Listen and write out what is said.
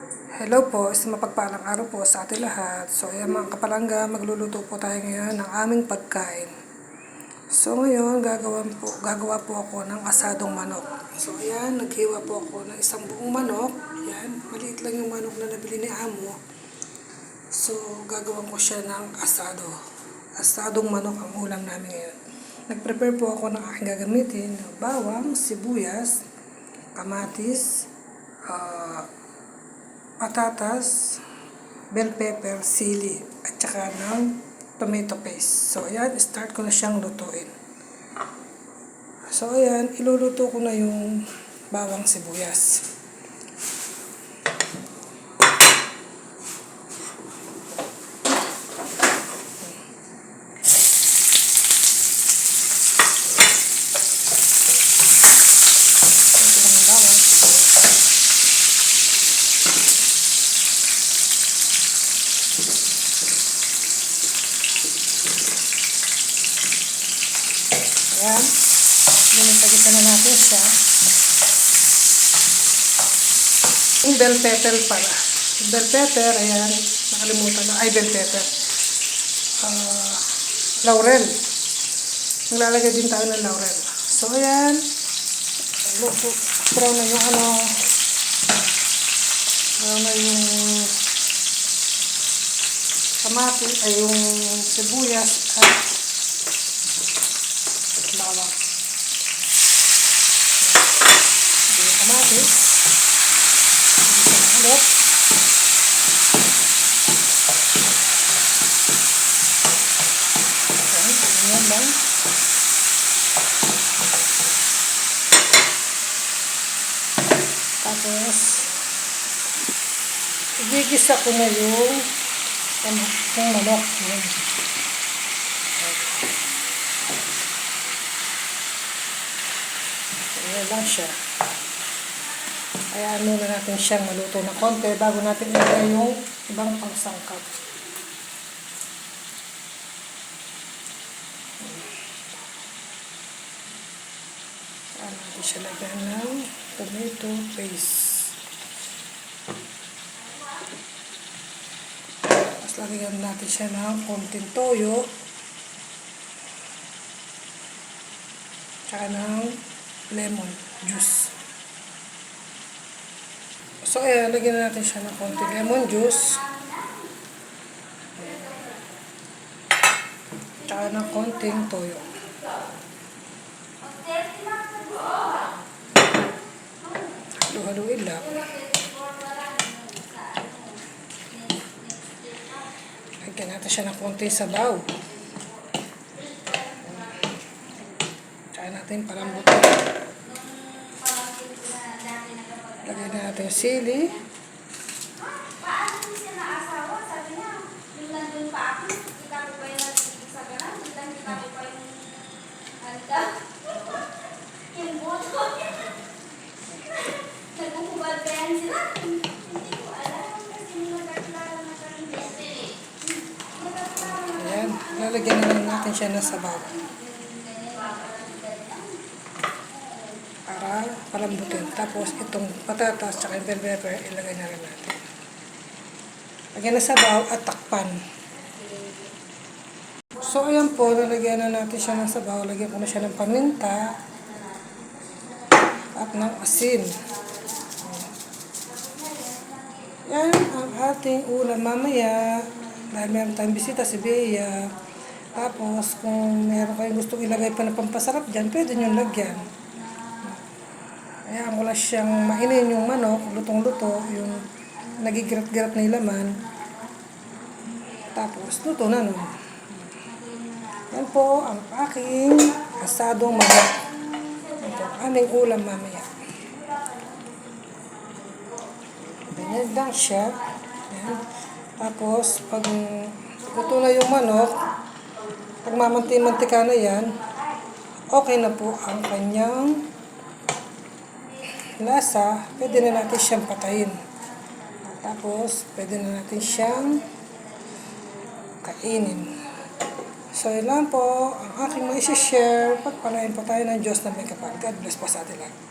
Hello po, isang mapagpalang araw po sa ating lahat. So ayan mga kapalangga, magluluto po tayo ngayon ng aming pagkain. So ngayon, gagawa po ako ng asadong manok. So ayan, naghiwa po ako ng isang buong manok. Ayan, maliit lang yung manok na nabili ni Amo. So gagawan ko siya ng asado. Asadong manok ang ulam namin ngayon. Nag-prepare po ako ng aking gagamitin. Bawang, sibuyas, kamatis, patatas, bell pepper, sili, at saka ng tomato paste. So, ayan, start ko na siyang lutuin. So, ayan, iluluto ko na yung bawang sibuyas. Ayan, binitagisan na natin siya. Yung bell pepper pala. Bell pepper, ayan, nakalimutan na. Ay, bell pepper. Laurel. Naglalagay din tayo ng laurel. So, ayan. Brown na yung brown na yung kamatis, ay yung sibuyas at bawang. Yung kamatis. Ulit. Ayan lang. Tapos, igigisa ko na yung manok. Ayan lang siya. Kaya muna natin siyang maluto na konti bago natin ilagay yung ibang pangsangkap. Kaya natin siya lagyan ng tomato paste. Tapos lagyan natin siya ng konting toyo. Tsaka ng lemon juice. So, ayan, lagyan na natin siya ng konting lemon juice. Tsaka ng konting toyo. Halu-haluin lang. Lagyan natin siya ng konting sabaw. Tsaka natin palambutin. Lagyan na natin yung sili. Ayan, lalagyan na lang natin siya ng sabaw. Para palambutin. Tapos itong patatas at yung bell pepper, ilagay na rin natin. Lagyan na sabaw at takpan. So ayan po, lalagyan na natin siya ng sabaw. Lagyan ko na siya ng paminta at ng asin. Yan ang ating ulam mamaya. Dahil meron tayong bisita si Bea. Tapos kung meron kayong gustong ilagay pa na pampasarap dyan, pwede nyo lagyan. Ayan ko lang siyang mainin yung manok, lutong-luto, yung nagigirat-girat na laman. Tapos, luto na nun. Yan po ang aking asadong manok. Ito ang aming ulam mamaya. Ganyan lang siya. Ayan. Tapos, pag luto na yung manok, pag mamanti-mantika na yan, okay na po ang kanyang lasa, pwede na natin siyang patayin. Tapos, pwede na natin siyang kainin. So, yun lang po ang aking maisi-share. Pagpalain po tayo ng Diyos na may kapal. God bless po sa atin lahat.